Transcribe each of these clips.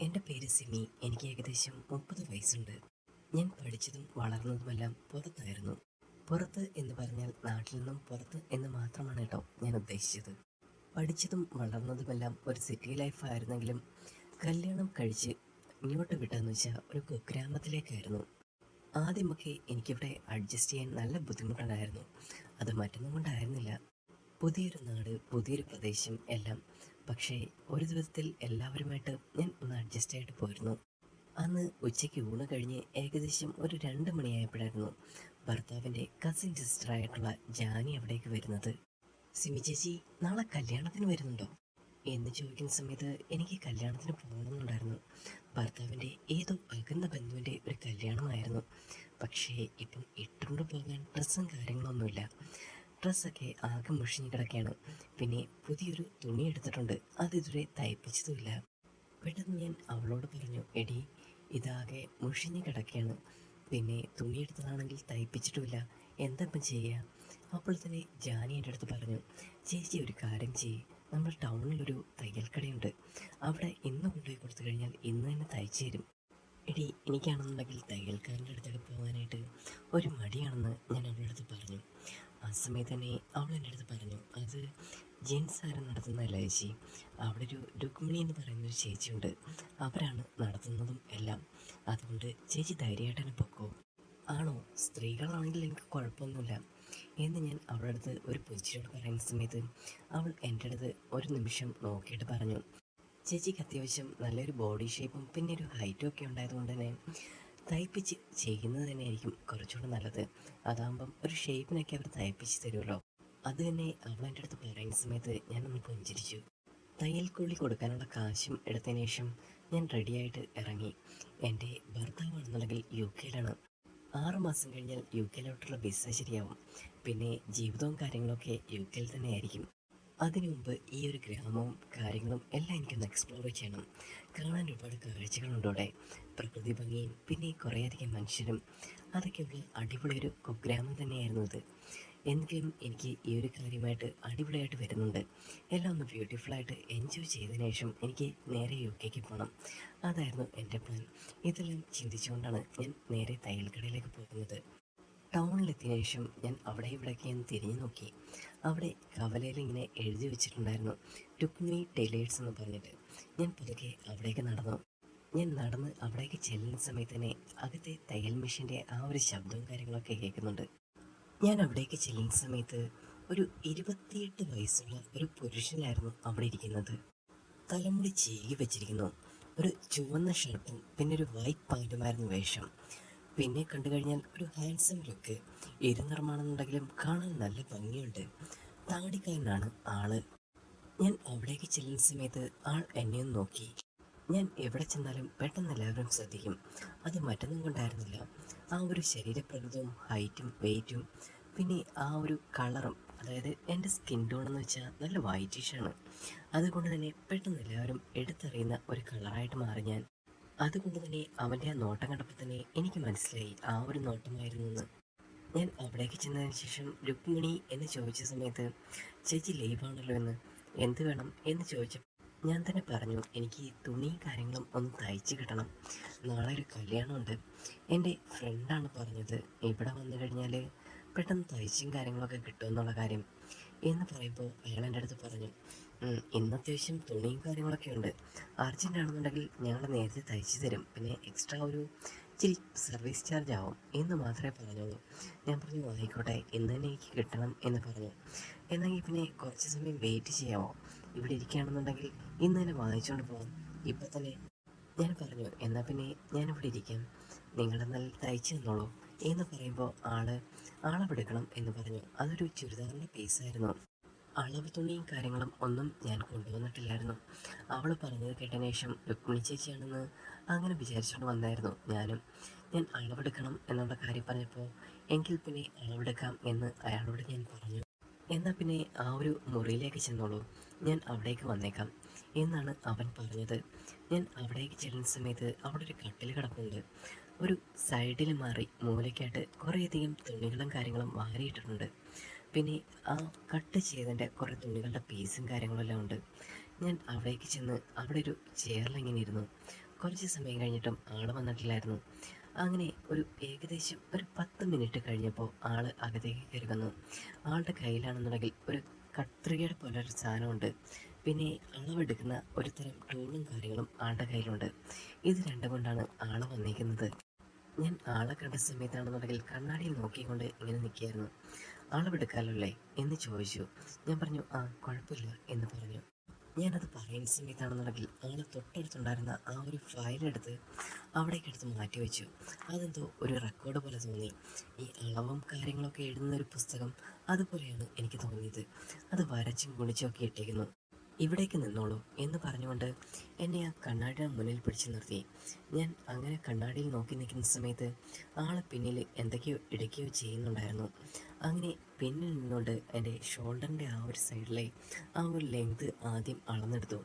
എൻ്റെ പേര് സിമി. എനിക്ക് ഏകദേശം 30 വയസ്സുണ്ട്. ഞാൻ പഠിച്ചതും വളർന്നതുമെല്ലാം പുറത്തായിരുന്നു. പുറത്ത് എന്ന് പറഞ്ഞാൽ നാട്ടിൽ നിന്നും പുറത്ത് എന്ന് മാത്രമാണ് കേട്ടോ ഞാൻ ഉദ്ദേശിച്ചത്. പഠിച്ചതും വളർന്നതുമെല്ലാം ഒരു സിറ്റി ലൈഫായിരുന്നെങ്കിലും കല്യാണം കഴിച്ച് ഇങ്ങോട്ട് വിട്ടതെന്ന് വെച്ചാൽ ഒരു കുഗ്രാമത്തിലേക്കായിരുന്നു. ആദ്യമൊക്കെ എനിക്കിവിടെ അഡ്ജസ്റ്റ് ചെയ്യാൻ നല്ല ബുദ്ധിമുട്ടുണ്ടായിരുന്നു. അത് മറ്റൊന്നും കൊണ്ടായിരുന്നില്ല. പുതിയൊരു നാട്, പുതിയൊരു പ്രദേശം എല്ലാം. പക്ഷേ ഒരു ദിവസത്തിൽ എല്ലാവരുമായിട്ട് ഞാൻ ഒന്ന് അഡ്ജസ്റ്റ് ആയിട്ട് പോയിരുന്നു. അന്ന് ഉച്ചയ്ക്ക് ഊണ് കഴിഞ്ഞ് ഏകദേശം ഒരു 2 മണിയായപ്പോഴായിരുന്നു ഭർത്താവിൻ്റെ കസിൻ സിസ്റ്ററായിട്ടുള്ള ജാനി അവിടേക്ക് വരുന്നത്. സിമി ചേച്ചി, നാളെ കല്യാണത്തിന് വരുന്നുണ്ടോ എന്ന് ചോദിക്കുന്ന സമയത്ത് എനിക്ക് കല്യാണത്തിന് പോകണമെന്നുണ്ടായിരുന്നു. ഭർത്താവിൻ്റെ ഏതോ അകന്ന ബന്ധുവിൻ്റെ ഒരു കല്യാണമായിരുന്നു. പക്ഷേ ഇപ്പം ഇട്ടുകൊണ്ട് പോകാൻ ഡ്രസ്സും കാര്യങ്ങളൊന്നുമില്ല. ഡ്രസ്സൊക്കെ ആകെ മുഷിഞ്ഞ് കിടക്കുകയാണ്. പിന്നെ പുതിയൊരു തുണി എടുത്തിട്ടുണ്ട്, അതിതുവരെ തയ്പ്പിച്ചതുമില്ല. പെട്ടെന്ന് ഞാൻ അവളോട് പറഞ്ഞു, എടി ഇതാകെ മുഷിഞ്ഞ് കിടക്കുകയാണ്, പിന്നെ തുണി എടുത്തതാണെങ്കിൽ തയ്പ്പിച്ചിട്ടുമില്ല, എന്താ ഇപ്പം ചെയ്യുക? അപ്പോൾ തന്നെ ജാനി എൻ്റെ അടുത്ത് പറഞ്ഞു, ചേച്ചി ഒരു കാര്യം ചെയ്യ്, നമ്മൾ ടൗണിലൊരു തയ്യൽ കടയുണ്ട്, അവിടെ ഇന്ന് കൊണ്ടുപോയി കൊടുത്തു കഴിഞ്ഞാൽ ഇന്ന് തന്നെ തയ്ച്ചു തരും. എടി എനിക്കാണെന്നുണ്ടെങ്കിൽ തയ്യൽക്കാരൻ്റെ അടുത്തൊക്കെ പോകാനായിട്ട് ഒരു മടിയാണെന്ന് ഞാൻ അവളുടെ അടുത്ത് പറഞ്ഞു. ആ സമയത്ത് തന്നെ അവൾ എൻ്റെ അടുത്ത് പറഞ്ഞു, അത് ജെൻസ് ആരും നടത്തുന്നതല്ല ചേച്ചി, അവിടെ ഒരു രുക്മിണി എന്ന് പറയുന്നൊരു ചേച്ചിയുണ്ട്, അവരാണ് നടത്തുന്നതും എല്ലാം. അതുകൊണ്ട് ചേച്ചി ധൈര്യമായിട്ട് തന്നെ പൊക്കോ. ആണോ, സ്ത്രീകളാണെങ്കിൽ എനിക്ക് കുഴപ്പമൊന്നുമില്ല എന്ന് ഞാൻ അവളുടെ അടുത്ത് ഒരു പുച്ഛിയോട് പറയുന്ന സമയത്ത് അവൾ എൻ്റെ അടുത്ത് ഒരു നിമിഷം നോക്കിയിട്ട് പറഞ്ഞു, ചേച്ചിക്ക് അത്യാവശ്യം നല്ലൊരു ബോഡി ഷേപ്പും പിന്നെ ഒരു ഹൈറ്റും ഒക്കെ ഉണ്ടായതുകൊണ്ട് തന്നെ തയ്പ്പിച്ച് ചെയ്യുന്നത് തന്നെയായിരിക്കും കുറച്ചുകൂടെ നല്ലത്. അതാകുമ്പം ഒരു ഷേപ്പിനൊക്കെ അവർ തയ്പ്പിച്ച് തരുമല്ലോ. അത് തന്നെ അവൾ എൻ്റെ അടുത്ത് പറയുന്ന സമയത്ത് ഞാനൊന്ന് പുഞ്ചിരിച്ചു. തയ്യൽക്കൂലി കൊടുക്കാനുള്ള കാശും എടുത്തതിന് ശേഷം ഞാൻ റെഡിയായിട്ട് ഇറങ്ങി. എൻ്റെ ഭർത്താവാണെന്നുണ്ടെങ്കിൽ UK-യിലാണ്. 6 മാസം കഴിഞ്ഞാൽ UK-യിലോട്ടുള്ള വിസ ശരിയാവും. പിന്നെ ജീവിതവും കാര്യങ്ങളൊക്കെ UK-യിൽ തന്നെ ആയിരിക്കും. അതിനു മുമ്പ് ഈ ഒരു ഗ്രാമവും കാര്യങ്ങളും എല്ലാം എനിക്കൊന്ന് എക്സ്പ്ലോർ ചെയ്യണം. കാണാൻ ഒരുപാട് കാഴ്ചകളുണ്ട് അവിടെ, പ്രകൃതി ഭംഗിയും പിന്നെ കുറേയധികം മനുഷ്യരും. അതൊക്കെയുള്ള അടിപൊളി ഒരു കുഗ്രാമം തന്നെയായിരുന്നു ഇത്. എങ്കിലും എനിക്ക് ഈ ഒരു കാര്യമായിട്ട് അടിപൊളിയായിട്ട് വരുന്നുണ്ട്. എല്ലാം ഒന്ന് ബ്യൂട്ടിഫുള്ളായിട്ട് എൻജോയ് ചെയ്തതിനു ശേഷം എനിക്ക് നേരെ UK-ക്ക് പോകണം. അതായിരുന്നു എൻ്റെ പ്ലാൻ. ഇതെല്ലാം ചിന്തിച്ചുകൊണ്ടാണ് ഞാൻ നേരെ തയ്യൽ കടയിലേക്ക് പോകുന്നത്. ടൗണിലെത്തിയ ശേഷം ഞാൻ അവിടെ ഇവിടെയൊക്കെ ഒന്ന് തിരിഞ്ഞു നോക്കി. അവിടെ കവലയിൽ ഇങ്ങനെ എഴുതി വെച്ചിട്ടുണ്ടായിരുന്നു, രുക്മിണി ടൈലേഴ്സ് എന്ന് പറഞ്ഞിട്ട്. ഞാൻ പതുക്കെ അവിടേക്ക് നടന്നു. ഞാൻ നടന്ന് അവിടേക്ക് ചെല്ലുന്ന സമയത്ത് തന്നെ അകത്തെ തയ്യൽ മെഷീൻ്റെ ആ ഒരു ശബ്ദവും കാര്യങ്ങളൊക്കെ കേൾക്കുന്നുണ്ട്. ഞാൻ അവിടേക്ക് ചെല്ലുന്ന സമയത്ത് ഒരു 28 വയസ്സുള്ള ഒരു പുരുഷനായിരുന്നു അവിടെ ഇരിക്കുന്നത്. തലമുടി ചീകി വെച്ചിരിക്കുന്നു. ഒരു ചുവന്ന ഷർട്ടും പിന്നെ ഒരു വൈറ്റ് പാൻറ്റുമായിരുന്നു വേഷം. പിന്നെ കണ്ടു കഴിഞ്ഞാൽ ഒരു ഹാൻസം ലുക്ക്. ഇരുനിറമാണെന്നുണ്ടെങ്കിലും കാണാൻ നല്ല ഭംഗിയുണ്ട്. താടിക്കാരനാണ് ആള്. ഞാൻ അവിടേക്ക് ചെല്ലുന്ന സമയത്ത് ആൾ എന്നെയും നോക്കി. ഞാൻ എവിടെ ചെന്നാലും പെട്ടെന്ന് എല്ലാവരും ശ്രദ്ധിക്കും. അത് മറ്റൊന്നും കൊണ്ടായിരുന്നില്ല, ആ ഒരു ശരീരപ്രകൃതവും ഹൈറ്റും വെയ്റ്റും പിന്നെ ആ ഒരു കളറും. അതായത് എൻ്റെ സ്കിൻ ടോൺ എന്ന് വെച്ചാൽ നല്ല വൈറ്റിഷാണ്. അതുകൊണ്ട് തന്നെ പെട്ടെന്ന് എല്ലാവരും എടുത്തറിയുന്ന ഒരു കളറായിട്ട് മാറി ഞാൻ. അതുകൊണ്ട് തന്നെ അവൻ്റെ ആ നോട്ടം കണ്ടപ്പോൾ തന്നെ എനിക്ക് മനസ്സിലായി ആ ഒരു നോട്ടമായിരുന്നു എന്ന്. ഞാൻ അവിടേക്ക് ചെന്നതിന് ശേഷം രുക്മിണി എന്ന് ചോദിച്ച സമയത്ത്, ചേച്ചി ലീവാണല്ലോ എന്ന്, എന്ത് വേണം എന്ന് ചോദിച്ചപ്പോൾ ഞാൻ തന്നെ പറഞ്ഞു, എനിക്ക് തുണിയും കാര്യങ്ങളും ഒന്ന് തയ്ച്ച് കിട്ടണം, നാളെ ഒരു കല്യാണമുണ്ട്. എൻ്റെ ഫ്രണ്ടാണ് പറഞ്ഞത് ഇവിടെ വന്നു കഴിഞ്ഞാൽ പെട്ടെന്ന് തയ്ച്ചും കാര്യങ്ങളൊക്കെ കിട്ടുമെന്നുള്ള കാര്യം. എന്ന് പറയുമ്പോൾ അയാൾ എൻ്റെ അടുത്ത് പറഞ്ഞു, ഇന്ന് അത്യാവശ്യം തുണിയും കാര്യങ്ങളൊക്കെ ഉണ്ട്, അർജൻ്റ് ആണെന്നുണ്ടെങ്കിൽ ഞങ്ങൾ നേരത്തെ തയ്ച്ചു തരും, പിന്നെ എക്സ്ട്രാ ഒരു ഇച്ചിരി സർവീസ് ചാർജ് ആവും എന്ന് മാത്രമേ പറഞ്ഞോളൂ. ഞാൻ പറഞ്ഞു, ആയിക്കോട്ടെ, ഇന്ന് തന്നെ എനിക്ക് കിട്ടണം എന്ന് പറഞ്ഞു. എന്നെങ്കിൽ പിന്നെ കുറച്ച് സമയം വെയിറ്റ് ചെയ്യാമോ, ഇവിടെ ഇരിക്കുകയാണെന്നുണ്ടെങ്കിൽ ഇന്ന് തന്നെ വാങ്ങിച്ചുകൊണ്ട് പോകാം ഇപ്പം തന്നെ. ഞാൻ പറഞ്ഞു, എന്നാൽ പിന്നെ ഞാനിവിടെ ഇരിക്കാം, നിങ്ങളെന്നാൽ തയ്ച്ചു തന്നോളൂ എന്ന് പറയുമ്പോൾ അളവെടുക്കണം എന്ന് പറഞ്ഞു. അതൊരു ചുരിദാറിൻ്റെ പീസായിരുന്നു. അളവ് തുണിയും കാര്യങ്ങളും ഒന്നും ഞാൻ കൊണ്ടുവന്നിട്ടില്ലായിരുന്നു. അവൾ പറഞ്ഞത് കേട്ടതിന് ശേഷം രുക്മിണി ചേച്ചിയാണെന്ന് അങ്ങനെ വിചാരിച്ചുകൊണ്ട് വന്നായിരുന്നു ഞാനും. ഞാൻ അളവെടുക്കണം എന്നുള്ള കാര്യം പറഞ്ഞപ്പോൾ എങ്കിൽ പിന്നെ അളവെടുക്കാം എന്ന് അയാളോട് ഞാൻ പറഞ്ഞു. എന്നാൽ പിന്നെ ആ ഒരു മുറിയിലേക്ക് ചെന്നോളൂ, ഞാൻ അവിടേക്ക് വന്നേക്കാം എന്നാണ് അവൻ പറഞ്ഞത്. ഞാൻ അവിടേക്ക് ചെല്ലുന്ന സമയത്ത് അവിടെ ഒരു കട്ടിൽ കിടപ്പുണ്ട്. ഒരു സൈഡിൽ മാറി മൂലയ്ക്കായിട്ട് കുറേയധികം തുണികളും കാര്യങ്ങളും വാരിയിട്ടിട്ടുണ്ട്. പിന്നെ ആ കട്ട് ചെയ്തതിൻ്റെ കുറേ തുണികളുടെ പീസും കാര്യങ്ങളെല്ലാം ഉണ്ട്. ഞാൻ അവിടേക്ക് ചെന്ന് അവിടെ ഒരു ചെയറിലിങ്ങനെ ഇരുന്നു. കുറച്ച് സമയം കഴിഞ്ഞിട്ടും ആൾ വന്നിട്ടില്ലായിരുന്നു. അങ്ങനെ ഏകദേശം ഒരു 10 മിനിറ്റ് കഴിഞ്ഞപ്പോൾ ആൾ അകത്തേക്ക് കയറി വന്നു. ആളുടെ കയ്യിലാണെന്നുണ്ടെങ്കിൽ ഒരു കത്രികയുടെ പോലൊരു സാധനമുണ്ട്. പിന്നെ അളവെടുക്കുന്ന ഒരു തരം ടൂളും കാര്യങ്ങളും ആളുടെ കയ്യിലുണ്ട്. ഇത് രണ്ടും കൊണ്ടാണ് ആൾ വന്നിരിക്കുന്നത്. ഞാൻ ആളെ കണ്ട സമയത്താണെന്നുണ്ടെങ്കിൽ കണ്ണാടിയിൽ നോക്കിക്കൊണ്ട് ഇങ്ങനെ നിൽക്കുകയായിരുന്നു. അളവെടുക്കാമല്ലോ അല്ലേ എന്ന് ചോദിച്ചു. ഞാൻ പറഞ്ഞു, ആ കുഴപ്പമില്ല എന്ന് പറഞ്ഞു. ഞാനത് പറയുന്ന സമയത്താണെന്നുണ്ടെങ്കിൽ ആൾ തൊട്ടടുത്തുണ്ടായിരുന്ന ആ ഒരു ഫയലെടുത്ത് അവിടേക്കെടുത്ത് മാറ്റി വെച്ചു. അതെന്തോ ഒരു റെക്കോർഡ് പോലെ തോന്നി. ഈ അളവും കാര്യങ്ങളൊക്കെ എഴുതുന്ന ഒരു പുസ്തകം അതുപോലെയാണ് എനിക്ക് തോന്നിയത്. അത് വരച്ചും കുണിച്ചും ഒക്കെ ഇട്ടേക്കുന്നു. ഇവിടേക്ക് നിന്നോളൂ എന്ന് പറഞ്ഞുകൊണ്ട് എന്നെ ആ കണ്ണാടിയുടെ മുന്നിൽ പിടിച്ചു നിർത്തി. ഞാൻ അങ്ങനെ കണ്ണാടിയിൽ നോക്കി നിൽക്കുന്ന സമയത്ത് ആളെ പിന്നിൽ എന്തൊക്കെയോ ഇടയ്ക്കോ ചെയ്യുന്നുണ്ടായിരുന്നു. അങ്ങനെ പിന്നിൽ നിന്നുകൊണ്ട് എൻ്റെ ഷോൾഡറിൻ്റെ ആ ഒരു സൈഡിലെ ആ ഒരു ലെങ്ത് ആദ്യം അളന്നെടുത്തു.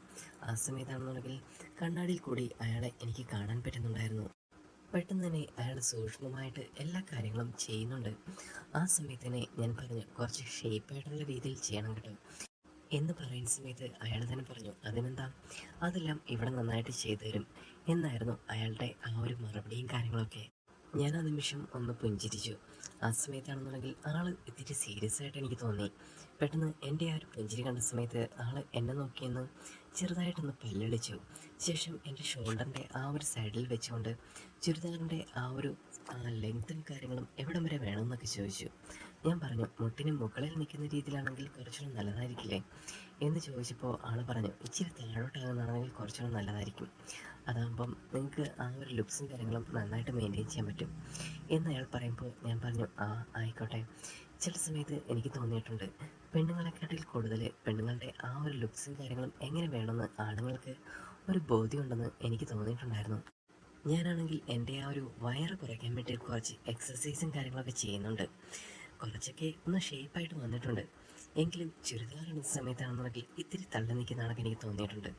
ആ സമയത്താണെന്നുണ്ടെങ്കിൽ കണ്ണാടിയിൽ കൂടി അയാളെ എനിക്ക് കാണാൻ പറ്റുന്നുണ്ടായിരുന്നു. പെട്ടെന്ന് തന്നെ അയാൾ സൂക്ഷ്മമായിട്ട് എല്ലാ കാര്യങ്ങളും ചെയ്യുന്നുണ്ട്. ആ സമയത്ത് തന്നെ ഞാൻ പറഞ്ഞു, കുറച്ച് ഷേപ്പായിട്ടുള്ള രീതിയിൽ ചെയ്യണം കേട്ടോ എന്ന് പറയുന്ന സമയത്ത് അയാൾ തന്നെ പറഞ്ഞു, അതിനെന്താ, അതെല്ലാം ഇവിടെ നന്നായിട്ട് ചെയ്തു തരും എന്നായിരുന്നു അയാളുടെ ആ ഒരു മറുപടിയും കാര്യങ്ങളൊക്കെ. ഞാൻ ആ നിമിഷം ഒന്ന് പുഞ്ചിരിച്ചു. ആ സമയത്താണെന്നുണ്ടെങ്കിൽ ആൾ ഇത്തിരി സീരിയസ് ആയിട്ട് എനിക്ക് തോന്നി. പെട്ടെന്ന് എൻ്റെ ആ ഒരു പുഞ്ചിരി കണ്ട സമയത്ത് ആൾ എന്നെ നോക്കിയെന്ന് ചെറുതായിട്ടൊന്ന് പല്ലടിച്ചു. ശേഷം എൻ്റെ ഷോൾഡറിൻ്റെ ആ ഒരു സൈഡിൽ വെച്ചുകൊണ്ട് ചുരിദാറിൻ്റെ ആ ഒരു ലെങ്ത്തും കാര്യങ്ങളും എവിടം വരെ വേണമെന്നൊക്കെ ചോദിച്ചു. ഞാൻ പറഞ്ഞു, മുട്ടിന് മുകളിൽ നിൽക്കുന്ന രീതിയിലാണെങ്കിൽ കുറച്ചുകൂടെ നല്ലതായിരിക്കില്ലേ എന്ന് ചോദിച്ചപ്പോൾ ആൾ പറഞ്ഞു, ഇച്ചിരി താഴോട്ടാകുന്നതാണെങ്കിൽ കുറച്ചുകൂടെ നല്ലതായിരിക്കും. അതാകുമ്പം നിങ്ങൾക്ക് ആ ഒരു ലുക്സും കാര്യങ്ങളും നന്നായിട്ട് മെയിൻറ്റെയിൻ ചെയ്യാൻ പറ്റും എന്ന് അയാൾ പറയുമ്പോൾ ഞാൻ പറഞ്ഞു, ആ ആയിക്കോട്ടെ. ചില സമയത്ത് എനിക്ക് തോന്നിയിട്ടുണ്ട്, പെണ്ണുങ്ങളെക്കാട്ടിൽ കൂടുതൽ പെണ്ണുങ്ങളുടെ ആ ഒരു ലുക്സും കാര്യങ്ങളും എങ്ങനെ വേണമെന്ന് ആണുങ്ങൾക്ക് ഒരു ബോധ്യമുണ്ടെന്ന് എനിക്ക് തോന്നിയിട്ടുണ്ടായിരുന്നു. ഞാനാണെങ്കിൽ എൻ്റെ ആ ഒരു വയറ് കുറയ്ക്കാൻ വേണ്ടി കുറച്ച് എക്സസൈസും കാര്യങ്ങളൊക്കെ ചെയ്യുന്നുണ്ട്. കുറച്ചൊക്കെ ഒന്ന് ഷേപ്പായിട്ട് വന്നിട്ടുണ്ട്. എങ്കിലും ചുരിദാറിടുന്ന സമയത്താണെന്നുണ്ടെങ്കിൽ ഇത്തിരി തള്ളി നിൽക്കുന്നതാണൊക്കെ എനിക്ക് തോന്നിയിട്ടുണ്ട്.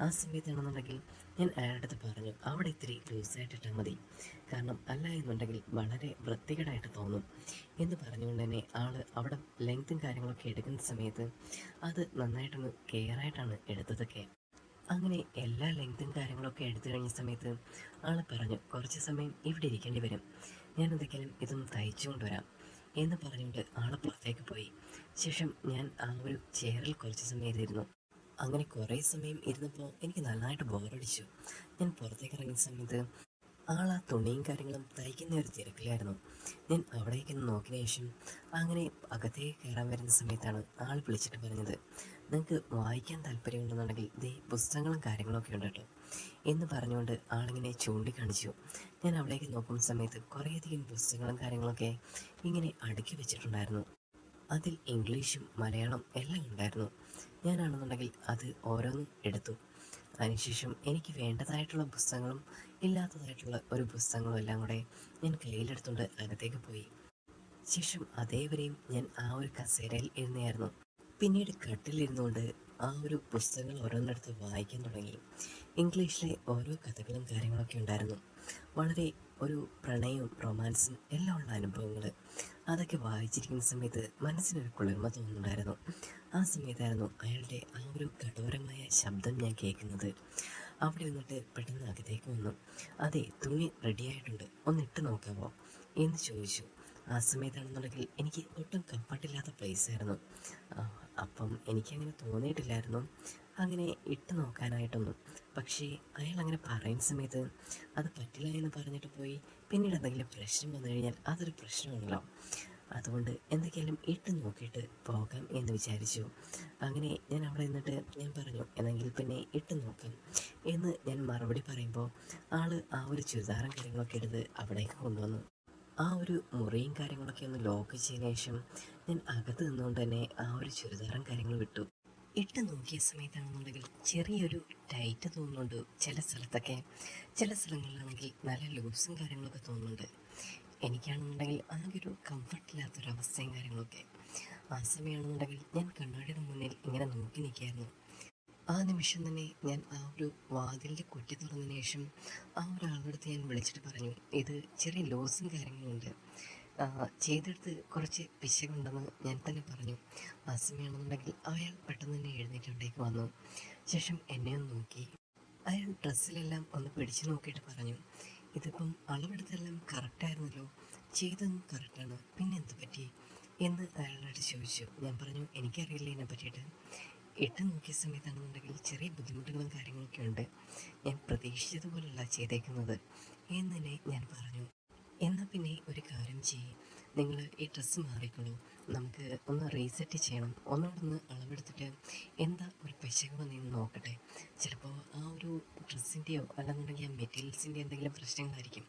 ആ സമയത്താണെന്നുണ്ടെങ്കിൽ ഞാൻ അയാളുടെ അടുത്ത് പറഞ്ഞു, അവിടെ ഇത്തിരി ലൂസായിട്ടിട്ടാൽ മതി, കാരണം അല്ല എന്നുണ്ടെങ്കിൽ വളരെ വൃത്തികേടായിട്ട് തോന്നും എന്ന് പറഞ്ഞുകൊണ്ട് തന്നെ ആൾ അവിടെ ലെങ്ത്തും കാര്യങ്ങളൊക്കെ എടുക്കുന്ന സമയത്ത് അത് നന്നായിട്ടൊന്ന് കെയറായിട്ടാണ് എടുത്തതൊക്കെ. അങ്ങനെ എല്ലാ ലെങ്ത്തും കാര്യങ്ങളൊക്കെ എടുത്തു കഴിഞ്ഞ സമയത്ത് ആൾ പറഞ്ഞു, കുറച്ച് സമയം ഇവിടെ ഇരിക്കേണ്ടി വരും, ഞാൻ എന്തെങ്കിലും ഇതൊന്ന് തയ്ച്ചു കൊണ്ടുവരാം എന്ന് പറഞ്ഞുകൊണ്ട് ആൾ പുറത്തേക്ക് പോയി. ശേഷം ഞാൻ ആ ഒരു ചെയറിൽ കുറച്ച് സമയം ഇരുന്നു. അങ്ങനെ കുറേ സമയം ഇരുന്നപ്പോൾ എനിക്ക് നന്നായിട്ട് ബോറടിച്ചു. ഞാൻ പുറത്തേക്ക് ഇറങ്ങിയ സമയത്ത് ആൾ ആ തുണിയും കാര്യങ്ങളും തയ്ക്കുന്ന ഒരു തിരക്കിലായിരുന്നു. ഞാൻ അവിടേക്ക് നോക്കിയ ശേഷം അങ്ങനെ അകത്തേക്ക് കയറാൻ വരുന്ന സമയത്താണ് ആൾ വിളിച്ചിട്ട് പറഞ്ഞത്, നിങ്ങൾക്ക് വായിക്കാൻ താല്പര്യമുണ്ടെന്നുണ്ടെങ്കിൽ ഇതേ പുസ്തകങ്ങളും കാര്യങ്ങളൊക്കെ ഉണ്ട് കേട്ടോ എന്ന് പറഞ്ഞുകൊണ്ട് ആളിങ്ങനെ ചൂണ്ടിക്കാണിച്ചു. ഞാൻ അവിടേക്ക് നോക്കുന്ന സമയത്ത് കുറേയധികം പുസ്തകങ്ങളും കാര്യങ്ങളൊക്കെ ഇങ്ങനെ അടുക്കി വെച്ചിട്ടുണ്ടായിരുന്നു. അതിൽ ഇംഗ്ലീഷും മലയാളം എല്ലാം ഉണ്ടായിരുന്നു. ഞാനാണെന്നുണ്ടെങ്കിൽ അത് ഓരോന്നും എടുത്തു. അതിനുശേഷം എനിക്ക് വേണ്ടതായിട്ടുള്ള പുസ്തകങ്ങളും ഇല്ലാത്തതായിട്ടുള്ള ഒരു പുസ്തകങ്ങളും എല്ലാം കൂടെ ഞാൻ കയ്യിലെടുത്തുകൊണ്ട് അകത്തേക്ക് പോയി. ശേഷം അതേവരെയും ഞാൻ ആ ഒരു കസേരയിൽ ഇരുന്നായിരുന്നു. പിന്നീട് കട്ടിലിരുന്നുകൊണ്ട് ആ ഒരു പുസ്തകങ്ങൾ ഓരോന്നെടുത്ത് വായിക്കാൻ തുടങ്ങി. ഇംഗ്ലീഷിലെ ഓരോ കഥകളും കാര്യങ്ങളൊക്കെ ഉണ്ടായിരുന്നു. വളരെ ഒരു പ്രണയവും റൊമാൻസും എല്ലാം ഉള്ള അനുഭവങ്ങൾ. അതൊക്കെ വായിച്ചിരിക്കുന്ന സമയത്ത് മനസ്സിനൊരു കുളിർമ തോന്നുന്നുണ്ടായിരുന്നു. ആ സമയത്തായിരുന്നു അയാളുടെ ആ ഒരു കഠോരമായ ശബ്ദം ഞാൻ കേൾക്കുന്നത്. അവിടെ നിന്നിട്ട് പെട്ടെന്ന് അകത്തേക്ക് വന്നു. അതെ, തുണി റെഡിയായിട്ടുണ്ട്, ഒന്ന് ഇട്ട് നോക്കാമോ എന്ന് ചോദിച്ചു. ആ സമയത്താണെന്നുണ്ടെങ്കിൽ എനിക്ക് ഒട്ടും കംഫർട്ടില്ലാത്ത പ്ലേസ് ആയിരുന്നു. അപ്പം എനിക്കങ്ങനെ തോന്നിയിട്ടില്ലായിരുന്നു അങ്ങനെ ഇട്ട് നോക്കാനായിട്ടൊന്നും. പക്ഷേ അയാൾ അങ്ങനെ പറയുന്ന സമയത്ത് അത് പറ്റില്ല എന്ന് പറഞ്ഞിട്ട് പോയി. പിന്നീട് എന്തെങ്കിലും പ്രശ്നം വന്നു കഴിഞ്ഞാൽ അതൊരു പ്രശ്നമാണല്ലോ. അതുകൊണ്ട് എന്തൊക്കെയാലും ഇട്ട് നോക്കിയിട്ട് പോകാം എന്ന് വിചാരിച്ചു. അങ്ങനെ ഞാൻ അവിടെ നിന്നിട്ട് ഞാൻ പറഞ്ഞു, എന്നെങ്കിൽ പിന്നെ ഇട്ട് നോക്കാം എന്ന് ഞാൻ മറുപടി പറയുമ്പോൾ ആൾ ആ ഒരു ചുരിദാറും കാര്യങ്ങളൊക്കെ എടുത്ത് അവിടേക്ക് കൊണ്ടുവന്നു. ആ ഒരു മുറിയും കാര്യങ്ങളൊക്കെ ഒന്ന് ലോക്ക് ചെയ്തതിനു ശേഷം ഞാൻ അകത്ത് നിന്നുകൊണ്ട് തന്നെ ആ ഒരു ചുരിദാറും കാര്യങ്ങളും ഇട്ടു. ഇട്ട് നോക്കിയ സമയത്താണെന്നുണ്ടെങ്കിൽ ചെറിയൊരു ടൈറ്റ് തോന്നുന്നുണ്ട് ചില സ്ഥലത്തൊക്കെ. ചില സ്ഥലങ്ങളിലാണെങ്കിൽ നല്ല ലൂസും കാര്യങ്ങളൊക്കെ തോന്നുന്നുണ്ട്. എനിക്കാണെന്നുണ്ടെങ്കിൽ ആകെ ഒരു കംഫർട്ടില്ലാത്തൊരവസ്ഥയും കാര്യങ്ങളൊക്കെ. ആ സമയമാണെന്നുണ്ടെങ്കിൽ ഞാൻ കണ്ണാടിയുടെ മുന്നിൽ ഇങ്ങനെ നോക്കി നിൽക്കുകയായിരുന്നു. ആ നിമിഷം തന്നെ ഞാൻ ആ ഒരു വാതിലിൻ്റെ കുറ്റി തുറന്നതിന് ശേഷം ആ ഒരാളുടെ അടുത്ത് ഞാൻ വിളിച്ചിട്ട് പറഞ്ഞു, ഇത് ചെറിയ ലോസും കാര്യങ്ങളുമുണ്ട്, ചെയ്തെടുത്ത് കുറച്ച് പിശകുണ്ടെന്ന് ഞാൻ തന്നെ പറഞ്ഞു. ആ സമയമാണെന്നുണ്ടെങ്കിൽ അയാൾ പെട്ടെന്ന് തന്നെ എഴുന്നേറ്റ് അവിടേക്ക് വന്നു. ശേഷം എന്നെ ഒന്ന് നോക്കി. അയാൾ ഡ്രസ്സിലെല്ലാം ഒന്ന് പിടിച്ചു നോക്കിയിട്ട് പറഞ്ഞു, ഇതിപ്പം അളവെടുത്തെല്ലാം കറക്റ്റായിരുന്നല്ലോ, ചെയ്തതും കറക്റ്റാണ്, പിന്നെ എന്ത് പറ്റി എന്ന് അയാളോട് ചോദിച്ചു. ഞാൻ പറഞ്ഞു, എനിക്കറിയില്ല ഇതിനെ പറ്റിയിട്ട്. ഇട്ട് നോക്കിയ സമയത്താണെന്നുണ്ടെങ്കിൽ ചെറിയ ബുദ്ധിമുട്ടുകളും കാര്യങ്ങളൊക്കെ ഉണ്ട്, ഞാൻ പ്രതീക്ഷിച്ചതുപോലല്ല ചെയ്തേക്കുന്നത് എന്ന് തന്നെ ഞാൻ പറഞ്ഞു. എന്നാൽ പിന്നെ ഒരു കാര്യം ചെയ്യ്, നിങ്ങൾ ഈ ഡ്രസ്സ് മാറിക്കോളൂ, നമുക്ക് ഒന്ന് റീസെറ്റ് ചെയ്യണം, ഒന്നുകൂടെ അളവെടുത്തിട്ട് എന്താ ഒരു പിശക് വന്നെന്ന് നോക്കട്ടെ, ചിലപ്പോൾ ആ ഒരു ഡ്രസ്സിൻ്റെയോ അല്ലെന്നുണ്ടെങ്കിൽ ആ മെറ്റീരിയൽസിൻ്റെ എന്തെങ്കിലും പ്രശ്നങ്ങളായിരിക്കും,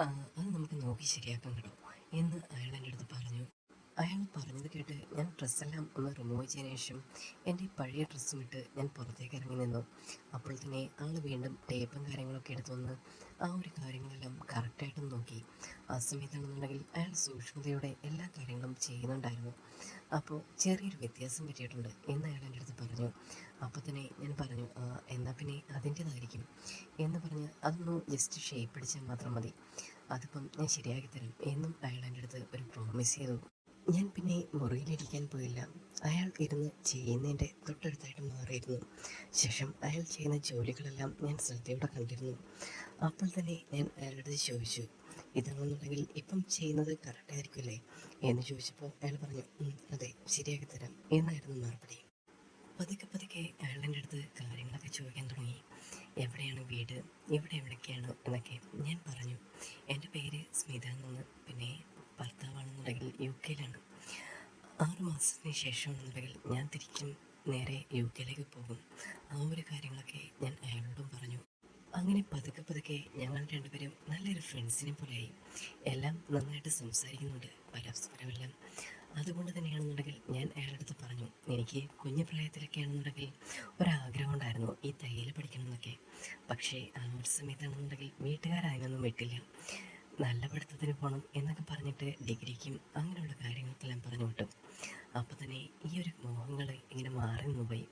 അത് നമുക്ക് നോക്കി ശരിയാക്കാൻ കേട്ടോ എന്ന് അയാൾ എൻ്റെ അടുത്ത് പറഞ്ഞു. അയാൾ പറഞ്ഞത് കേട്ട് ഞാൻ ഡ്രസ്സെല്ലാം ഒന്ന് റിമൂവ് ചെയ്തതിന് ശേഷം എൻ്റെ പഴയ ഡ്രസ്സും ഇട്ട് ഞാൻ പുറത്തേക്ക് ഇറങ്ങി നിന്നു. അപ്പോൾ തന്നെ ആൾ വീണ്ടും ടേപ്പും കാര്യങ്ങളൊക്കെ എടുത്തു വന്ന് ആ ഒരു കാര്യങ്ങളെല്ലാം കറക്റ്റായിട്ടും നോക്കി. ആ സമയത്താണെന്നുണ്ടെങ്കിൽ അയാൾ സൂക്ഷ്മതയോടെ എല്ലാ കാര്യങ്ങളും ചെയ്യുന്നുണ്ടായിരുന്നു. അപ്പോൾ ചെറിയൊരു വ്യത്യാസം പറ്റിയിട്ടുണ്ട് എന്ന് അയാൾ എൻ്റെ അടുത്ത് പറഞ്ഞു. അപ്പോൾ തന്നെ ഞാൻ പറഞ്ഞു, എന്നാൽ പിന്നെ അതിൻ്റേതായിരിക്കും എന്ന് പറഞ്ഞ് അതൊന്ന് ജസ്റ്റ് ഷേപ്പ് അടിച്ചാൽ മാത്രം മതി, അതിപ്പം ഞാൻ ശരിയാക്കി തരാം എന്നും അയാൾ എൻ്റെ അടുത്ത് ഒരു പ്രോമിസ് ചെയ്തു. ഞാൻ പിന്നെ മുറിയിലിരിക്കാൻ പോയില്ല, അയാൾ ഇരുന്ന് ചെയ്യുന്നതിൻ്റെ തൊട്ടടുത്തായിട്ട് മാറിയിരുന്നു. ശേഷം അയാൾ ചെയ്യുന്ന ജോലികളെല്ലാം ഞാൻ ശ്രദ്ധയോടെ കണ്ടിരുന്നു. അപ്പോൾ തന്നെ ഞാൻ അയാളോട് ചോദിച്ചു, ഇതാണെന്നുണ്ടെങ്കിൽ ഇപ്പം ചെയ്യുന്നത് കറക്റ്റായിരിക്കുമല്ലേ എന്ന് ചോദിച്ചപ്പോൾ അയാൾ പറഞ്ഞു, അതെ, ശരിയാക്കി തരാം എന്നായിരുന്നു മറുപടി. പതുക്കെ പതുക്കെ അയാൾ എൻ്റെ അടുത്ത് കാര്യങ്ങളൊക്കെ ചോദിക്കാൻ തുടങ്ങി. എവിടെയാണ് വീട്, എവിടെയൊക്കെയാണ് എന്നൊക്കെ. ഞാൻ പറഞ്ഞു, എൻ്റെ പേര് സ്മിത എന്നാണ്, പിന്നെ ഭർത്താവാണെന്നുണ്ടെങ്കിൽ UK-യിലാണ്. 6 മാസത്തിന് ശേഷമാണെന്നുണ്ടെങ്കിൽ ഞാൻ തിരിച്ചും നേരെ UK-യിലേക്ക് പോകും. ആ ഒരു കാര്യങ്ങളൊക്കെ ഞാൻ അയാളോടും പറഞ്ഞു. അങ്ങനെ പതുക്കെ പതുക്കെ ഞങ്ങൾ രണ്ടുപേരും നല്ലൊരു ഫ്രണ്ട്സിനെ പോലെയായി. എല്ലാം നന്നായിട്ട് സംസാരിക്കുന്നുണ്ട് പരസ്പരമെല്ലാം. അതുകൊണ്ട് തന്നെയാണെന്നുണ്ടെങ്കിൽ ഞാൻ അയാളുടെ അടുത്ത് പറഞ്ഞു, എനിക്ക് കുഞ്ഞു പ്രായത്തിലൊക്കെ ആണെന്നുണ്ടെങ്കിൽ ഒരാഗ്രഹം ഉണ്ടായിരുന്നു ഈ തയ്യൽ പഠിക്കണം എന്നൊക്കെ. പക്ഷേ ആ ഒരു സമയത്താണെന്നുണ്ടെങ്കിൽ വീട്ടുകാരതിനൊന്നും വിട്ടില്ല. നല്ല പഠിത്തത്തിന് പോകണം എന്നൊക്കെ പറഞ്ഞിട്ട് ഡിഗ്രിക്കും അങ്ങനെയുള്ള കാര്യങ്ങൾക്കെല്ലാം പറഞ്ഞു വിട്ടു. അപ്പോൾ തന്നെ ഈ ഒരു മോഹങ്ങൾ ഇങ്ങനെ മാറി നിന്ന് പോയി.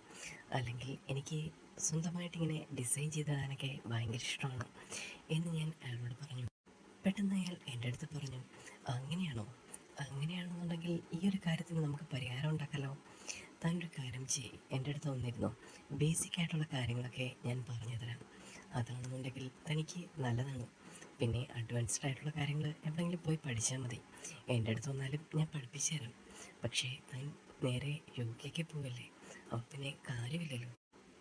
അല്ലെങ്കിൽ എനിക്ക് സ്വന്തമായിട്ടിങ്ങനെ ഡിസൈൻ ചെയ്തിടാനൊക്കെ ഭയങ്കര ഇഷ്ടമാണ് എന്ന് ഞാൻ അയാളോട് പറഞ്ഞു. പെട്ടെന്ന് അയാൾ എൻ്റെ അടുത്ത് പറഞ്ഞു, അങ്ങനെയാണോ, അങ്ങനെയാണെന്നുണ്ടെങ്കിൽ ഈ ഒരു കാര്യത്തിന് നമുക്ക് പരിഹാരം ഉണ്ടാക്കാമല്ലോ. താനൊരു കാര്യം ചെയ്യ്, എൻ്റെ അടുത്ത് വന്നിരുന്നു, ബേസിക് ആയിട്ടുള്ള കാര്യങ്ങളൊക്കെ ഞാൻ പറഞ്ഞു തരാം, അതാണെന്നുണ്ടെങ്കിൽ തനിക്ക് നല്ലതാണ്. പിന്നെ അഡ്വാൻസ്ഡ് ആയിട്ടുള്ള കാര്യങ്ങൾ എവിടെയെങ്കിലും പോയി പഠിച്ചാൽ മതി, എൻ്റെ അടുത്ത് വന്നാലും ഞാൻ പഠിപ്പിച്ചു തരാം. പക്ഷേ താൻ നേരെ UK-ക്ക് പോവല്ലേ, അപ്പം പിന്നെ കാര്യമില്ലല്ലോ.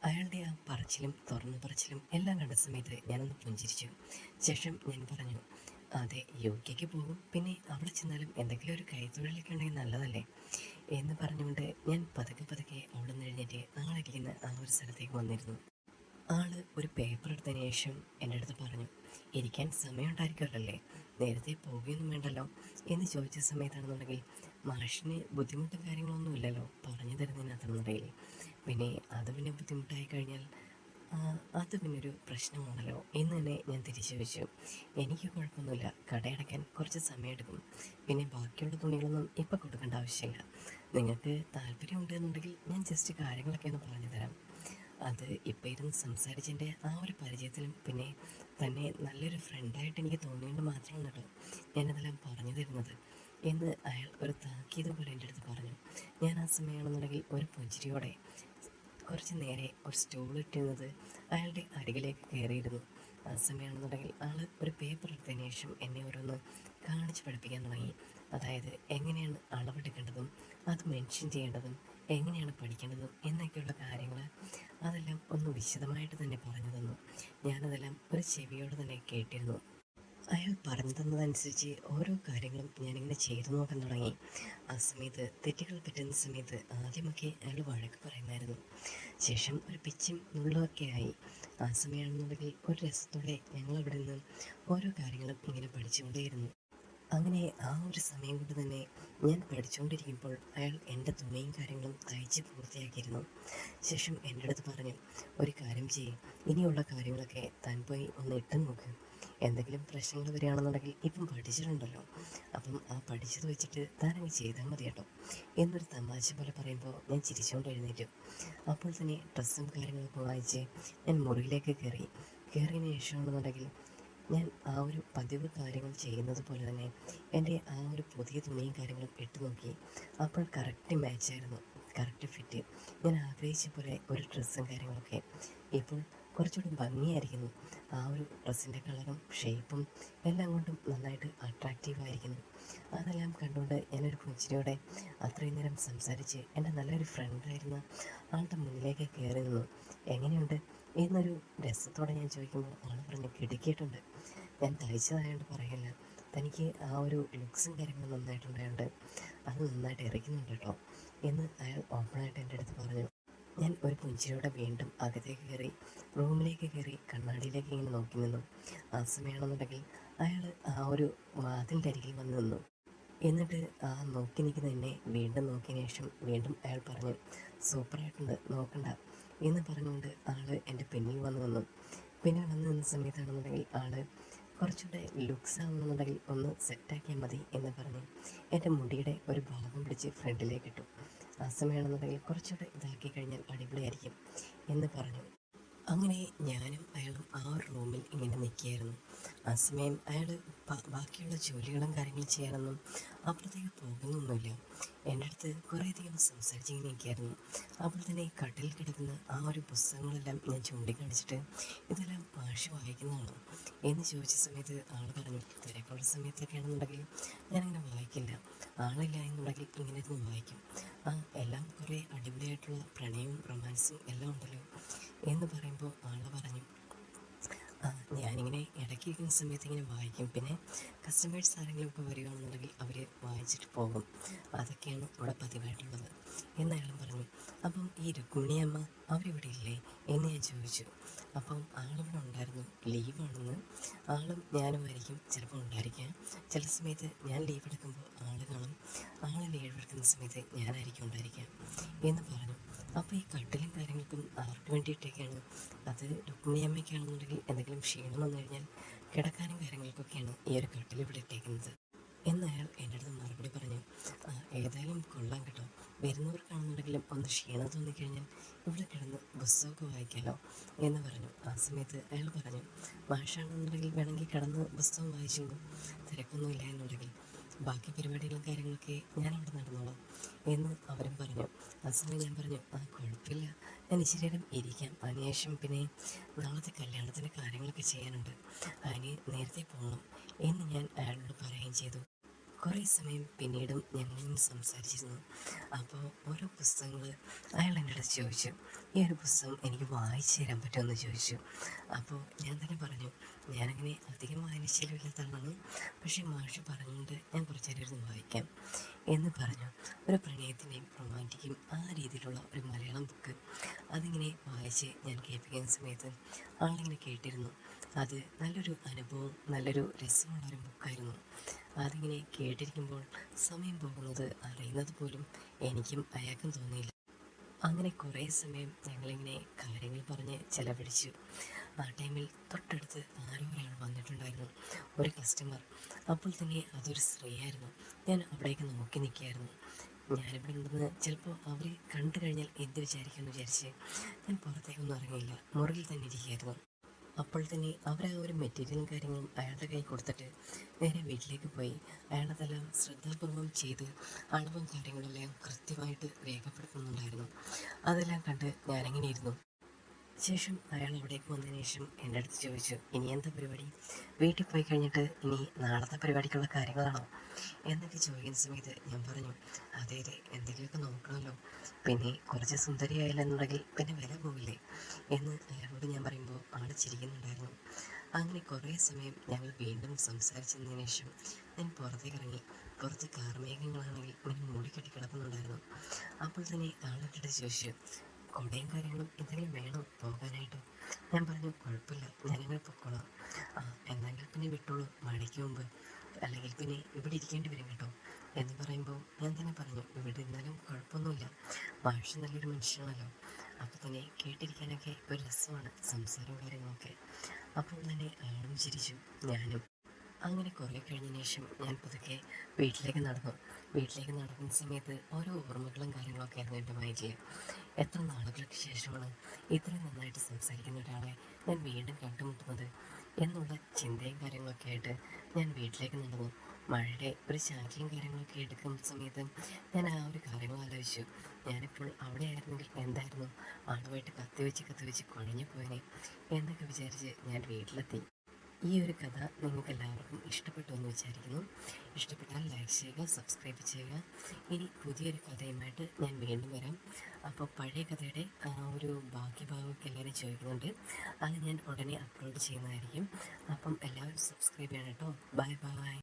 അയാളുടെ ആ പറച്ചിലും തുറന്നു പറച്ചിലും എല്ലാം കണ്ട സമയത്ത് ഞാനൊന്ന് പുഞ്ചിരിച്ചു. ശേഷം ഞാൻ പറഞ്ഞു, അതെ, UK-ക്ക് പോകും, പിന്നെ അവിടെ ചെന്നാലും എന്തെങ്കിലും ഒരു കൈത്തൊഴിലൊക്കെ ഉണ്ടെങ്കിൽ നല്ലതല്ലേ എന്ന് പറഞ്ഞുകൊണ്ട് ഞാൻ പതുക്കെ പതുക്കെ അവിടെ നിന്ന് എഴുന്നേറ്റ് ആളിരിക്കുന്ന ആ ഒരു സ്ഥലത്തേക്ക് വന്നിരുന്നു. ആൾ ഒരു പേപ്പർ എടുത്തതിന് ശേഷം എൻ്റെ അടുത്ത് പറഞ്ഞു, ഇരിക്കാൻ സമയമുണ്ടായിരിക്കുമല്ലേ, നേരത്തെ പോവുകയൊന്നും വേണ്ടല്ലോ എന്ന് ചോദിച്ച സമയത്താണെന്നുണ്ടെങ്കിൽ മാഷിന് ബുദ്ധിമുട്ടും കാര്യങ്ങളൊന്നും ഇല്ലല്ലോ പറഞ്ഞു തരുന്നതിനകത്താണെന്നുണ്ടെങ്കിൽ, പിന്നെ അത് പിന്നെ ബുദ്ധിമുട്ടായി കഴിഞ്ഞാൽ അത് പിന്നൊരു പ്രശ്നമാണല്ലോ എന്ന് തന്നെ ഞാൻ തിരിച്ചു വെച്ചു. എനിക്ക് കുഴപ്പമൊന്നുമില്ല, കടയടയ്ക്കാൻ കുറച്ച് സമയമെടുക്കും, പിന്നെ ബാക്കിയുള്ള തുണികളൊന്നും ഇപ്പം കൊടുക്കേണ്ട ആവശ്യമില്ല, നിങ്ങൾക്ക് താല്പര്യമുണ്ട് എന്നുണ്ടെങ്കിൽ ഞാൻ ജസ്റ്റ് കാര്യങ്ങളൊക്കെ ഒന്ന് പറഞ്ഞു തരാം, അത് ഇപ്പം ഇരുന്ന് സംസാരിച്ചതിൻ്റെ ആ ഒരു പരിചയത്തിലും പിന്നെ തന്നെ നല്ലൊരു ഫ്രണ്ടായിട്ട് എനിക്ക് തോന്നിയത് മാത്രമാണ് കേട്ടോ ഞാനതെല്ലാം പറഞ്ഞു തരുന്നത് എന്ന് അയാൾ ഒരു താക്കീത് പോലെ എൻ്റെ അടുത്ത് പറഞ്ഞു. ഞാൻ ആ സമയമാണെന്നുണ്ടെങ്കിൽ ഒരു പുഞ്ചിരിയോടെ കുറച്ച് നേരെ ഒരു സ്റ്റൂൾ ഇട്ടിരുന്നത് അയാളുടെ അരികിലേക്ക് കയറിയിരുന്നു. ആ സമയമാണെന്നുണ്ടെങ്കിൽ ആൾ ഒരു പേപ്പർ എടുത്തതിന് ശേഷം എന്നെ ഓരോന്ന് കാണിച്ച് പഠിപ്പിക്കാൻ തുടങ്ങി. അതായത് എങ്ങനെയാണ് അളവെടുക്കേണ്ടതും അത് മെൻഷൻ ചെയ്യേണ്ടതും എങ്ങനെയാണ് പഠിക്കേണ്ടതും എന്നൊക്കെയുള്ള കാര്യങ്ങൾ അതെല്ലാം ഒന്ന് വിശദമായിട്ട് തന്നെ പറഞ്ഞു തന്നു. ഞാനതെല്ലാം ഒരു ചെവിയോടെ തന്നെ കേട്ടിരുന്നു. അയാൾ പറഞ്ഞു തന്നതനുസരിച്ച് ഓരോ കാര്യങ്ങളും ഞാനിങ്ങനെ ചെയ്തു നോക്കാൻ തുടങ്ങി. ആ സമയത്ത് തെറ്റുകൾ പറ്റുന്ന സമയത്ത് ആദ്യമൊക്കെ അയാൾ വഴക്ക് പറയുമായിരുന്നു. ശേഷം ഒരു പിച്ചും നുള്ളുമൊക്കെ ആയി. ആ സമയമാണെന്നുണ്ടെങ്കിൽ ഒരു രസത്തോടെ ഞങ്ങൾ അവിടെ നിന്ന് ഓരോ കാര്യങ്ങളും ഇങ്ങനെ പഠിച്ചുകൊണ്ടേയിരുന്നു. അങ്ങനെ ആ ഒരു സമയം കൊണ്ട് തന്നെ ഞാൻ പഠിച്ചുകൊണ്ടിരിക്കുമ്പോൾ അയാൾ എൻ്റെ തുണിയും കാര്യങ്ങളും തയ്ച്ച് പൂർത്തിയാക്കിയിരുന്നു. ശേഷം എൻ്റെ അടുത്ത് പറഞ്ഞു, ഒരു കാര്യം ചെയ്യും, ഇനിയുള്ള കാര്യങ്ങളൊക്കെ താൻ പോയി ഒന്ന് ഇട്ട് നോക്ക്, എന്തെങ്കിലും പ്രശ്നങ്ങൾ വരികയാണെന്നുണ്ടെങ്കിൽ ഇപ്പം പഠിച്ചിട്ടുണ്ടല്ലോ, അപ്പം ആ പഠിച്ചത് വെച്ചിട്ട് താനങ്ങ് ചെയ്താൽ മതി കേട്ടോ എന്നൊരു തമാശ പോലെ പറയുമ്പോൾ ഞാൻ ചിരിച്ചുകൊണ്ട് എഴുന്നേറ്റു. അപ്പോൾ തന്നെ ഡ്രസ്സും കാര്യങ്ങളൊക്കെ വാങ്ങിച്ച് ഞാൻ മുറിയിലേക്ക് കയറിയതിന് ശേഷമാണെന്നുണ്ടെങ്കിൽ ഞാൻ ആ ഒരു പതിവ് കാര്യങ്ങൾ ചെയ്യുന്നത് പോലെ തന്നെ എൻ്റെ ആ ഒരു പുതിയ തുണിയും കാര്യങ്ങളും ഇട്ട് നോക്കി. അപ്പോൾ കറക്റ്റ് മാച്ചായിരുന്നു, കറക്റ്റ് ഫിറ്റ്, ഞാൻ ആഗ്രഹിച്ച പോലെ ഒരു ഡ്രസ്സും കാര്യങ്ങളൊക്കെ. ഇപ്പോൾ കുറച്ചുകൂടി ഭംഗിയായിരിക്കുന്നു. ആ ഒരു ഡ്രസ്സിൻ്റെ കളറും ഷേപ്പും എല്ലാം കൊണ്ടും നന്നായിട്ട് അട്രാക്റ്റീവായിരിക്കുന്നു. അതെല്ലാം കണ്ടുകൊണ്ട് ഞാനൊരു പുഞ്ചിരിയോടെ അത്രയും നേരം സംസാരിച്ച് എൻ്റെ നല്ലൊരു ഫ്രണ്ടായിരുന്ന ആളുടെ മുന്നിലേക്ക് കയറി നിന്നു. എങ്ങനെയുണ്ട് എന്നൊരു രസത്തോടെ ഞാൻ ചോദിക്കുമ്പോൾ ആൾ പറഞ്ഞു, കിടുക്കിയിട്ടുണ്ട്. ഞാൻ തയ്ച്ചതായതുകൊണ്ട് പറയില്ല, തനിക്ക് ആ ഒരു ലുക്സും കാര്യങ്ങളും നന്നായിട്ടുണ്ടായതുകൊണ്ട് അത് നന്നായിട്ട് ഇറക്കുന്നുണ്ട് കേട്ടോ എന്ന് അയാൾ ഓപ്പണായിട്ട് എൻ്റെ അടുത്ത് പറഞ്ഞു. ഞാൻ ഒരു പുഞ്ചിരിയോടെ വീണ്ടും അകത്തേക്ക് കയറി റൂമിലേക്ക് കയറി കണ്ണാടിയിലേക്ക് ഇങ്ങനെ നോക്കി നിന്നു. ആ സമയമാണെന്നുണ്ടെങ്കിൽ അയാൾ ആ ഒരു വാതിലിൻ്റെ അരികിൽ വന്ന് നിന്നു. എന്നിട്ട് ആ നോക്കി നിൽക്കുന്ന എന്നെ വീണ്ടും നോക്കിയതിന് ശേഷം വീണ്ടും അയാൾ പറഞ്ഞു, സൂപ്പറായിട്ടുണ്ട്, നോക്കണ്ട എന്ന് പറഞ്ഞുകൊണ്ട് ആൾ എൻ്റെ പിന്നിൽ വന്ന് നിന്നു. പിന്നിൽ വന്ന് നിന്ന സമയത്താണെന്നുണ്ടെങ്കിൽ ആൾ കുറച്ചുകൂടെ ലുക്സ് ആവുന്നുണ്ടെങ്കിൽ ഒന്ന് സെറ്റാക്കിയാൽ മതി എന്ന് പറഞ്ഞ് എൻ്റെ മുടിയുടെ ഒരു ഭാഗം പിടിച്ച് ഫ്രണ്ടിലേക്ക് ഇട്ടു. ആ സമയമാണെന്നുണ്ടെങ്കിൽ കുറച്ചുകൂടെ ഇതാക്കി കഴിഞ്ഞാൽ അടിപൊളിയായിരിക്കും എന്ന് പറഞ്ഞു. അങ്ങനെ ഞാനും അയാളും ആ ഒരു റൂമിൽ ഇങ്ങനെ നിൽക്കുകയായിരുന്നു. ആ സമയം അയാൾ ബാക്കിയുള്ള ജോലികളും കാര്യങ്ങളും ചെയ്യാനൊന്നും അപ്പോഴത്തേക്ക് പോകുന്നൊന്നുമില്ല. എൻ്റെ അടുത്ത് കുറേയധികം സംസാരിച്ചിങ്ങനെ നിൽക്കുകയായിരുന്നു. അപ്പോൾ തന്നെ കട്ടിൽ കിടക്കുന്ന ആ ഒരു പുസ്തകങ്ങളെല്ലാം ഞാൻ ചൂണ്ടിക്കാണിച്ചിട്ട്, ഇതെല്ലാം മാഷ് വായിക്കുന്നതാണോ എന്ന് ചോദിച്ച സമയത്ത് ആൾ പറഞ്ഞു, തിരക്കുള്ള സമയത്തൊക്കെ ആണെന്നുണ്ടെങ്കിൽ ഞാനങ്ങനെ വായിക്കില്ല, ആളില്ല എന്നുണ്ടെങ്കിൽ ഇങ്ങനെ ഇരുന്ന് വായിക്കും. എല്ലാം കുറേ അടിപൊളിയായിട്ടുള്ള പ്രണയവും റൊമാൻസും എല്ലാം ഉണ്ടല്ലോ എന്ന് പറയുമ്പോൾ ആൾ പറഞ്ഞു, ഞാനിങ്ങനെ ഇടയ്ക്കിരിക്കുന്ന സമയത്ത് ഇങ്ങനെ വായിക്കും, പിന്നെ കസ്റ്റമേഴ്സ് ആരെങ്കിലും ഒക്കെ വരികയാണെന്നുണ്ടെങ്കിൽ അവർ വായിച്ചിട്ട് പോകും, അതൊക്കെയാണ് ഇവിടെ പതിവായിട്ടുള്ളത് എന്ന് അയാളും പറഞ്ഞു. അപ്പം ഈ രുക്മിണി അമ്മ അവരിവിടെ ഇല്ലേ എന്ന് ഞാൻ ചോദിച്ചു. അപ്പം ആളിവിടെ ഉണ്ടായിരുന്നു, ലീവാണെന്ന്. ആളും ഞാനുമായിരിക്കും ചിലപ്പോൾ ഉണ്ടായിരിക്കാം. ചില സമയത്ത് ഞാൻ ലീവ് എടുക്കുമ്പോൾ ആൾ കാണും, ആൾ ലീവ് എടുക്കുന്ന സമയത്ത് ഞാനായിരിക്കും ഉണ്ടായിരിക്കാം എന്ന് പറഞ്ഞു. അപ്പോൾ ഈ കട്ടിലും കാര്യങ്ങൾക്കും ആർക്ക് വേണ്ടിയിട്ടൊക്കെയാണ്? അത് രുക്മിണി അമ്മയ്ക്കാണെന്നുണ്ടെങ്കിൽ എന്തെങ്കിലും ക്ഷീണം വന്നു കഴിഞ്ഞാൽ കിടക്കാനും കാര്യങ്ങൾക്കൊക്കെയാണ് ഈ ഒരു കട്ടിൽ ഇവിടെ ഇട്ടേക്കുന്നത് എന്നയാൾ എൻ്റെ അടുത്ത് മറുപടി പറഞ്ഞു. ഏതായാലും കൊള്ളാം കേട്ടോ, വരുന്നവർക്കാണെന്നുണ്ടെങ്കിലും ഒന്ന് ക്ഷീണം തോന്നിക്കഴിഞ്ഞാൽ ഇവിടെ കിടന്ന് പുസ്തകമൊക്കെ വായിക്കാമല്ലോ എന്ന് പറഞ്ഞു. ആ സമയത്ത് അയാൾ പറഞ്ഞു, മാഷാണെന്നുണ്ടെങ്കിൽ വേണമെങ്കിൽ കിടന്ന് പുസ്തകം വായിച്ചോളൂ, തിരക്കൊന്നുമില്ല എന്നുണ്ടെങ്കിൽ ബാക്കി പരിപാടികളും കാര്യങ്ങളൊക്കെ ഞാൻ അവിടെ നടന്നോളാം എന്ന് അവരും പറഞ്ഞു. ആ സമയം ഞാൻ പറഞ്ഞു, കുഴപ്പമില്ല, ഞാൻ ഇച്ചിരി നേരം ഇരിക്കാം, അതിനുശേഷം പിന്നെ നാളത്തെ കല്യാണത്തിൻ്റെ കാര്യങ്ങളൊക്കെ ചെയ്യാനുണ്ട്, അതിന് നേരത്തെ പോകണം എന്ന് ഞാൻ അയാളോട് പറയുകയും ചെയ്തു. കുറേ സമയം പിന്നീടും ഞങ്ങൾ സംസാരിച്ചിരുന്നു. അപ്പോൾ ഓരോ പുസ്തകങ്ങൾ അയാൾ എൻ്റെ അടുത്ത് ചോദിച്ചു, ഈ ഒരു പുസ്തകം എനിക്ക് വായിച്ചു തരാൻ പറ്റുമെന്ന് ചോദിച്ചു. അപ്പോൾ ഞാൻ തന്നെ പറഞ്ഞു, ഞാനങ്ങനെ അധികം വായനശീലമില്ലാത്ത ആളാണ്, പക്ഷേ മാഷ് പറഞ്ഞുകൊണ്ട് ഞാൻ കുറച്ച് നേരം ഇരുന്ന് വായിക്കാം എന്ന് പറഞ്ഞു. ഒരു പ്രണയത്തിൻ്റെയും റൊമാൻറ്റിക്കും ആ രീതിയിലുള്ള ഒരു മലയാളം ബുക്ക് അതിങ്ങനെ വായിച്ച് ഞാൻ കേൾപ്പിക്കുന്ന സമയത്ത് ആളിങ്ങനെ കേട്ടിരുന്നു. അത് നല്ലൊരു അനുഭവവും നല്ലൊരു രസമുള്ളൊരു ബുക്കായിരുന്നു. അതിങ്ങനെ കേട്ടിരിക്കുമ്പോൾ സമയം പോകുന്നത് അറിയുന്നത് പോലും എനിക്കും അയാൾക്കും തോന്നിയില്ല. അങ്ങനെ കുറേ സമയം ഞങ്ങളിങ്ങനെ കാര്യങ്ങൾ പറഞ്ഞ് ചിലവഴിച്ചു. ആ ടൈമിൽ തൊട്ടടുത്ത് ആരോ ഒരാൾ വന്നിട്ടുണ്ടായിരുന്നു, ഒരു കസ്റ്റമർ. അപ്പോൾ തന്നെ അതൊരു സ്ത്രീയായിരുന്നു. ഞാൻ അവിടേക്ക് നോക്കി നിൽക്കുകയായിരുന്നു. ഞാനിവിടെ ഉണ്ടെന്ന് ചിലപ്പോൾ അവർ കണ്ടു കഴിഞ്ഞാൽ എന്ത് വിചാരിക്കുമെന്ന് വിചാരിച്ച് ഞാൻ പുറത്തേക്കൊന്നും ഇറങ്ങിയില്ല, മുറിയിൽ തന്നെ ഇരിക്കുകയായിരുന്നു. അപ്പോൾ തന്നെ അവർ ആ ഒരു മെറ്റീരിയലും കാര്യങ്ങളും അയാളുടെ കൈ കൊടുത്തിട്ട് നേരെ വീട്ടിലേക്ക് പോയി അയാളതെല്ലാം ശ്രദ്ധാപൂർവം ചെയ്ത് അളവും കാര്യങ്ങളെല്ലാം കൃത്യമായിട്ട് രേഖപ്പെടുത്തുന്നുണ്ടായിരുന്നു. അതെല്ലാം കണ്ട് ഞാനങ്ങനെ ഇരുന്നു. ശേഷം അയാൾ അവിടേക്ക് വന്നതിന് ശേഷം എൻ്റെ അടുത്ത് ചോദിച്ചു, ഇനി എന്താ പരിപാടി, വീട്ടിൽ പോയി കഴിഞ്ഞിട്ട് ഇനി നാളത്തെ പരിപാടിക്കുള്ള കാര്യങ്ങളാണോ എന്നൊക്കെ ചോദിക്കുന്ന സമയത്ത് ഞാൻ പറഞ്ഞു, അതെ അതെ, എന്തെങ്കിലുമൊക്കെ നോക്കണമല്ലോ, പിന്നെ കുറച്ച് സുന്ദരിയായില്ലെന്നുണ്ടെങ്കിൽ പിന്നെ വില പോവില്ലേ എന്ന് അയാളോട് ഞാൻ പറയുമ്പോൾ ആൾ ചിരിക്കുന്നുണ്ടായിരുന്നു. അങ്ങനെ കുറേ സമയം ഞങ്ങൾ വീണ്ടും സംസാരിച്ചതിന് ശേഷം ഞാൻ പുറത്തേക്ക് ഇറങ്ങി. പുറത്ത് കാർമേഘങ്ങളാണെങ്കിൽ ഇങ്ങനെ മൂടിക്കെട്ടി കിടക്കുന്നുണ്ടായിരുന്നു. അപ്പോൾ തന്നെ ആളിട്ടിട്ട് ചോദിച്ചു, കുടയും കാര്യങ്ങളും എന്തെങ്കിലും വേണോ പോകാനായിട്ട്? ഞാൻ പറഞ്ഞു, കുഴപ്പമില്ല, ഞാനങ്ങനെ പൊക്കോളാം. എന്തെങ്കിൽ പിന്നെ വിട്ടോളൂ, മഴയ്ക്ക് മുമ്പ്, അല്ലെങ്കിൽ പിന്നെ ഇവിടെ ഇരിക്കേണ്ടി വരും കേട്ടോ എന്ന് പറയുമ്പോൾ ഞാൻ തന്നെ പറഞ്ഞു, ഇവിടെ ഇരുന്നാലും കുഴപ്പമൊന്നുമില്ല, മാഷ് നല്ലൊരു മനുഷ്യനാണല്ലോ, അപ്പോൾ തന്നെ കേട്ടിരിക്കാനൊക്കെ ഒരു രസമാണ് സംസാരവും കാര്യങ്ങളൊക്കെ. അപ്പോൾ തന്നെ ആളും ചിരിച്ചു, ഞാനും. അങ്ങനെ കുറേ കഴിഞ്ഞതിന് ശേഷം ഞാൻ പതുക്കെ വീട്ടിലേക്ക് നടന്നു. വീട്ടിലേക്ക് നടക്കുന്ന സമയത്ത് ഓരോ ഓർമ്മകളും കാര്യങ്ങളൊക്കെ ആയിരുന്നു എൻ്റെ മൈൻഡിൽ. എത്ര നാളുകൾക്ക് ശേഷമാണ് ഇത്രയും നന്നായിട്ട് സംസാരിക്കുന്ന ഒരാളെ ഞാൻ വീണ്ടും കണ്ടുമുട്ടുന്നത് എന്നുള്ള ചിന്തയും കാര്യങ്ങളൊക്കെ ആയിട്ട് ഞാൻ വീട്ടിലേക്ക് നടന്നു. മഴയുടെ ഒരു ചാറ്റലും കാര്യങ്ങളൊക്കെ എടുക്കുന്ന സമയത്ത് ഞാൻ ആ ഒരു കാര്യങ്ങൾ ആലോചിച്ചു. ഞാനിപ്പോൾ അവിടെ ആയിരുന്നെങ്കിൽ എന്തായിരുന്നു, ആളുമായിട്ട് കത്തി വെച്ച് കുഴഞ്ഞു പോയനെ എന്നൊക്കെ വിചാരിച്ച് ഞാൻ വീട്ടിലെത്തി. ഈ ഒരു കഥ നിങ്ങൾക്ക് എല്ലാവർക്കും ഇഷ്ടപ്പെട്ടു എന്ന് വിചാരിക്കുന്നു. ഇഷ്ടപ്പെട്ടാൽ ലൈക്ക് ചെയ്യുക, സബ്സ്ക്രൈബ് ചെയ്യുക. ഇനി പുതിയൊരു കഥയുമായിട്ട് ഞാൻ വീണ്ടും വരാം. അപ്പോൾ പഴയ കഥയുടെ ആ ഒരു ബാക്കി ഭാഗമൊക്കെ എല്ലാവരും ചോദിക്കുന്നുണ്ട്. അത് ഞാൻ ഉടനെ അപ്ലോഡ് ചെയ്യുന്നതായിരിക്കും. അപ്പം എല്ലാവരും സബ്സ്ക്രൈബ് ചെയ്യണം കേട്ടോ. Bye bye.